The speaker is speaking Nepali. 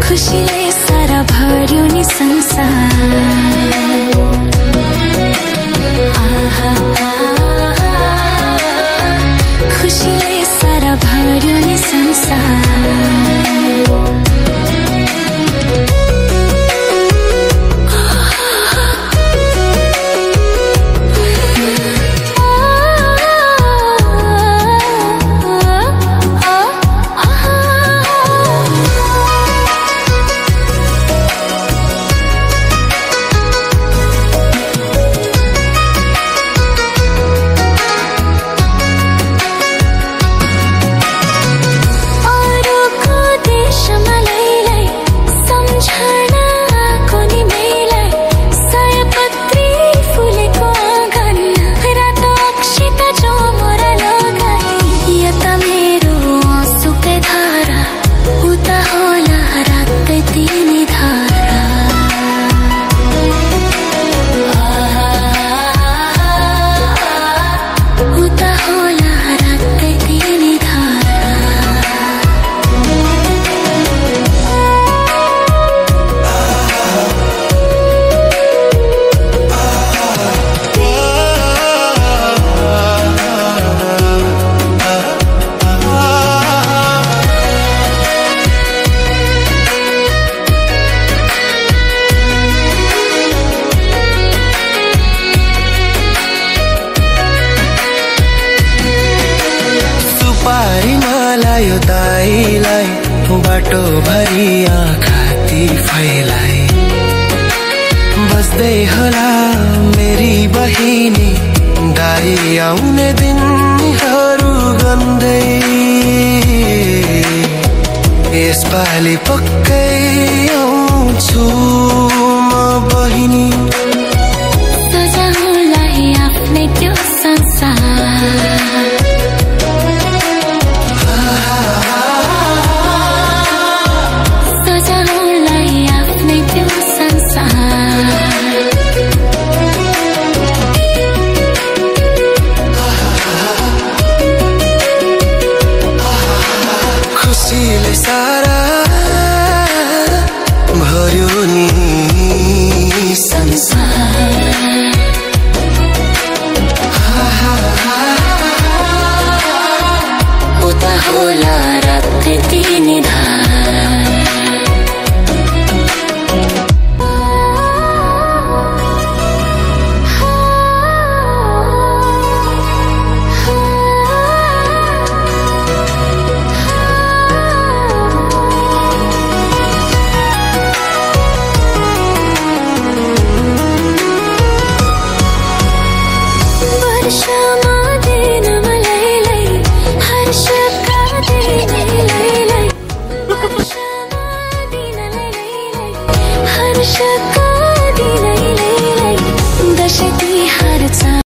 खुशीले सारा भर्यो नि संसार खुशीले सारा भर्यो नि संसार यो दाइलाई बाटो भरि आँखाती फैलाई बस्दै होला मेरी बहिनी दाइ आउने दिनहरू गन्दै यसपालि पक्कै आउँछु म बहिनी सजाउलाई आफ्नै त्यो संसार खुशीले सारा भर्यो नि संसार उता होला रात तिनी हर्ष का दिन